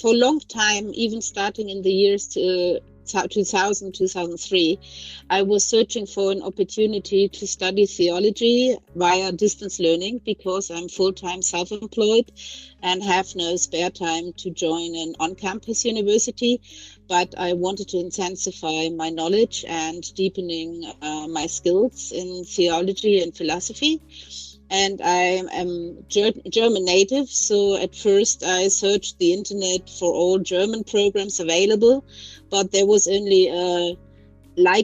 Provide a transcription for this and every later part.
for a long time, even starting in the years 2000, 2003, I was searching for an opportunity to study theology via distance learning because I'm full-time self-employed and have no spare time to join an on-campus university. But I wanted to intensify my knowledge and deepening my skills in theology and philosophy. And I am German native, so at first I searched the internet for all German programs available, but there was only a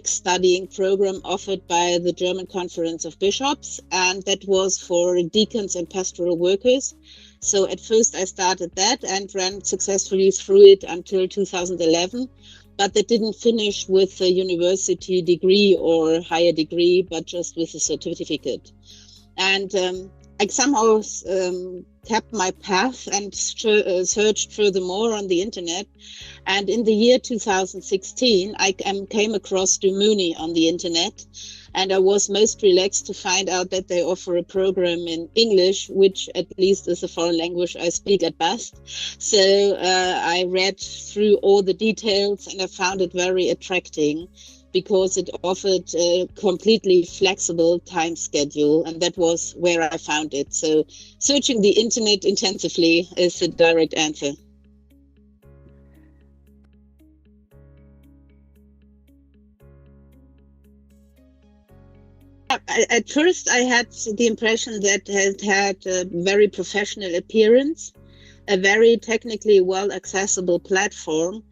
studying program offered by the German Conference of Bishops, and that was for deacons and pastoral workers. So at first I started that and ran successfully through it until 2011, but that didn't finish with a university degree or higher degree, but just with a certificate. And I somehow kept my path and searched furthermore on the internet. And in the year 2016, I came across Domuni on the internet. And I was most relaxed to find out that they offer a program in English, which at least is a foreign language I speak at best. So I read through all the details and I found it very attracting, because it offered a completely flexible time schedule, and that was where I found it. So searching the internet intensively is the direct answer. At first, I had the impression that it had a very professional appearance, a very technically well accessible platform,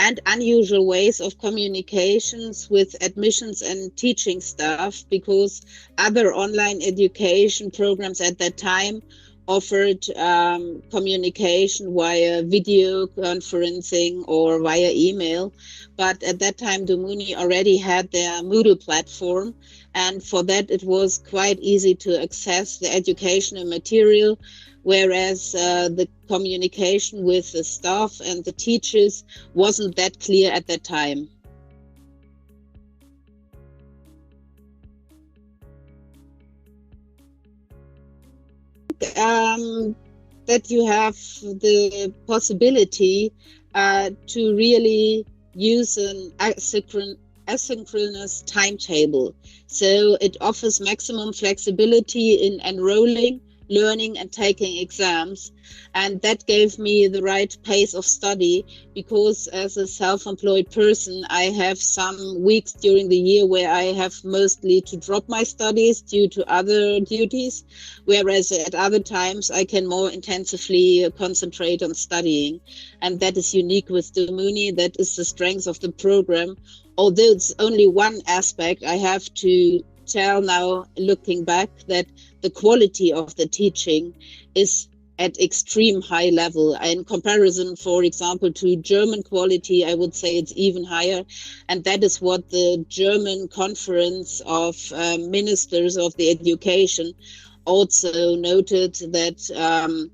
and unusual ways of communications with admissions and teaching staff, because other online education programs at that time offered communication via video conferencing or via email. But at that time, Domuni already had their Moodle platform, and for that it was quite easy to access the educational material, whereas the communication with the staff and the teachers wasn't that clear at that time. That you have the possibility to really use an asynchronous timetable. So it offers maximum flexibility in enrolling, learning and taking exams, and that gave me the right pace of study, because as a self-employed person I have some weeks during the year where I have mostly to drop my studies due to other duties, whereas at other times I can more intensively concentrate on studying. And that is unique with Domuni. That is the strength of the program. Although it's only one aspect, I have to tell now, looking back, that the quality of the teaching is at extreme high level. In comparison, for example, to German quality, I would say it's even higher. And that is what the German Conference of Ministers of the Education also noted, that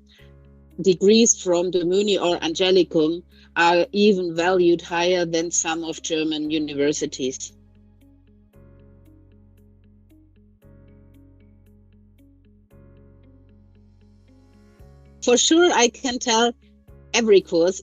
degrees from Domuni or Angelicum are even valued higher than some of German universities. For sure, I can tell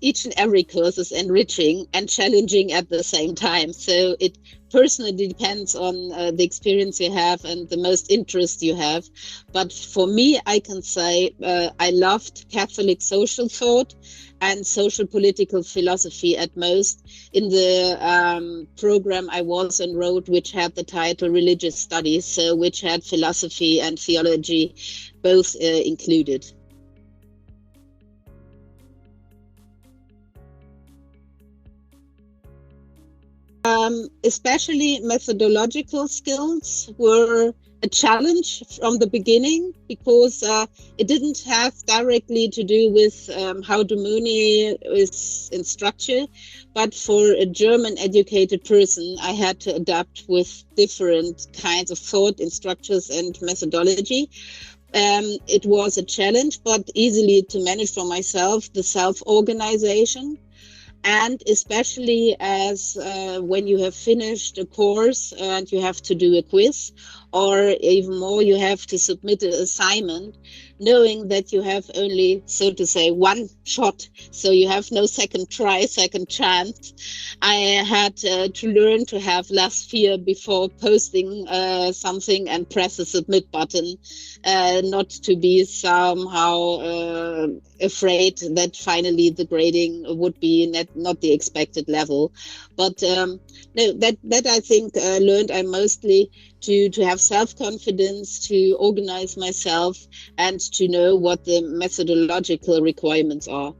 each and every course is enriching and challenging at the same time. So it personally depends on the experience you have and the most interest you have. But for me, I can say I loved Catholic social thought and social political philosophy at most. In the program I was enrolled, which had the title Religious Studies, so which had philosophy and theology both included. Especially methodological skills were a challenge from the beginning, because it didn't have directly to do with how Domuni is in structure, but for a German educated person, I had to adapt with different kinds of thought in structures and methodology. It was a challenge, but easily to manage for myself, the self-organization. And especially as when you have finished a course and you have to do a quiz, or even more, you have to submit an assignment knowing that you have only, so to say, one shot. So you have no second try, second chance. I had to learn to have less fear before posting something and press the submit button, not to be somehow afraid that finally the grading would be not the expected level. But no, that I think learned I mostly to have self-confidence, to organize myself, and to know what the methodological requirements are.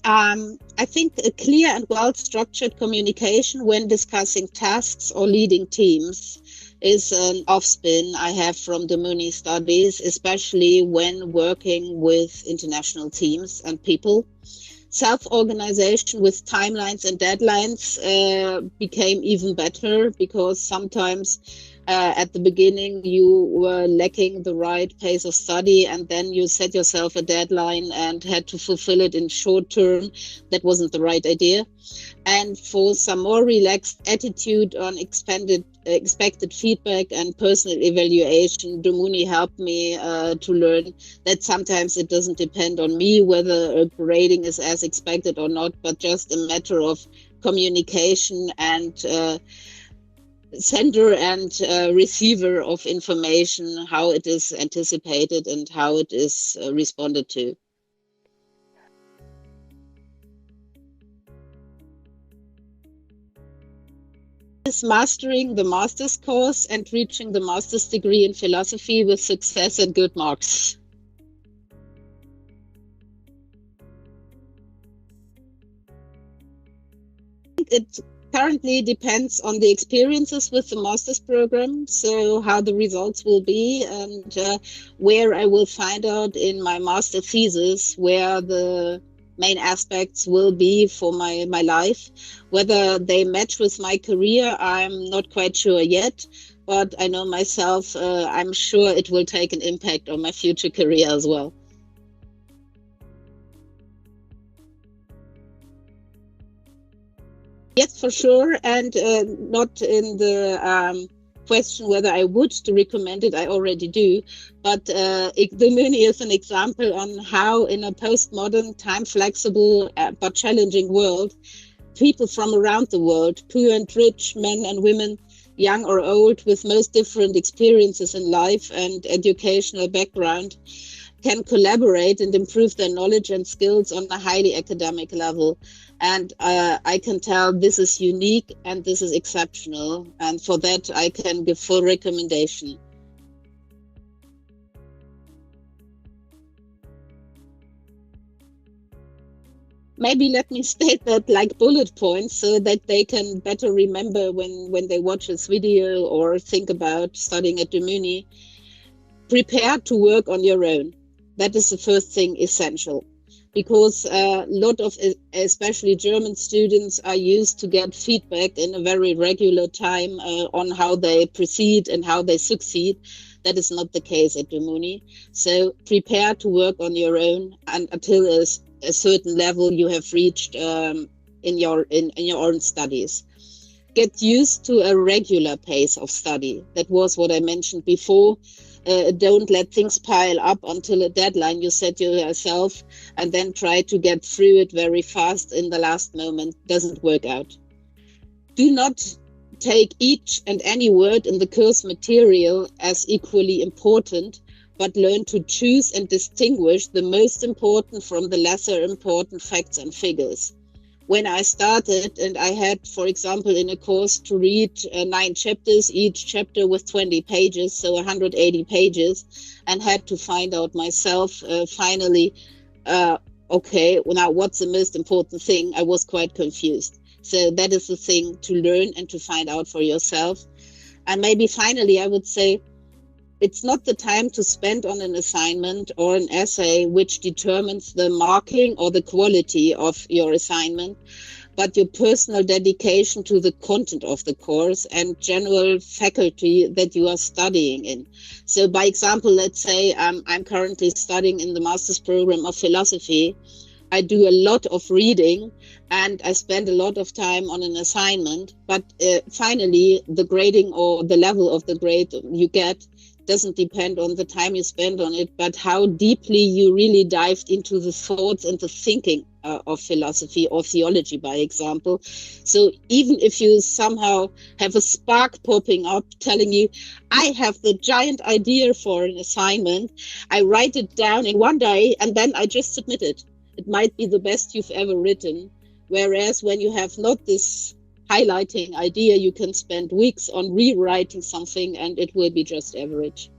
I think a clear and well-structured communication when discussing tasks or leading teams is an off-spin I have from the Domuni studies, especially when working with international teams and people. Self-organization with timelines and deadlines became even better, because sometimes at the beginning you were lacking the right pace of study, and then you set yourself a deadline and had to fulfill it in short term. That wasn't the right idea. And for some more relaxed attitude on expected feedback and personal evaluation, Domuni helped me to learn that sometimes it doesn't depend on me whether a grading is as expected or not, but just a matter of communication and sender and receiver of information, how it is anticipated and how it is responded to. Is mastering the master's course and reaching the master's degree in philosophy with success and good marks. It currently depends on the experiences with the master's program, so how the results will be, and where I will find out in my master thesis where the main aspects will be for my life. Whether they match with my career, I'm not quite sure yet, but I know myself, I'm sure it will take an impact on my future career as well. Yes, for sure, and not in the question whether I would to recommend it, I already do. But Domuni is an example on how in a postmodern, time-flexible but challenging world, people from around the world, poor and rich, men and women, young or old, with most different experiences in life and educational background, can collaborate and improve their knowledge and skills on a highly academic level. And I can tell this is unique and this is exceptional. And for that, I can give full recommendation. Maybe let me state that like bullet points so that they can better remember when they watch this video or think about studying at Domuni. Prepare to work on your own. That is the first thing essential, because a lot of especially German students are used to get feedback in a very regular time on how they proceed and how they succeed. That is not the case at Domuni. So prepare to work on your own, and until a certain level you have reached in your own studies. Get used to a regular pace of study. That was what I mentioned before. Don't let things pile up until a deadline you set yourself and then try to get through it very fast in the last moment. Doesn't work out. Do not take each and any word in the course material as equally important, but learn to choose and distinguish the most important from the lesser important facts and figures. When I started and I had, for example, in a course to read 9 chapters, each chapter with 20 pages, so 180 pages, and had to find out myself finally, okay, well, now what's the most important thing? I was quite confused. So that is the thing to learn and to find out for yourself. And maybe finally, I would say, it's not the time to spend on an assignment or an essay which determines the marking or the quality of your assignment, but your personal dedication to the content of the course and general faculty that you are studying in. So by example, let's say I'm currently studying in the master's program of philosophy. I do a lot of reading and I spend a lot of time on an assignment, but finally the grading or the level of the grade you get doesn't depend on the time you spend on it, but how deeply you really dived into the thoughts and the thinking of philosophy or theology, by example. So even if you somehow have a spark popping up telling you, I have the giant idea for an assignment, I write it down in one day and then I just submit it. It might be the best you've ever written. Whereas when you have not this highlighting idea, you can spend weeks on rewriting something and it will be just average.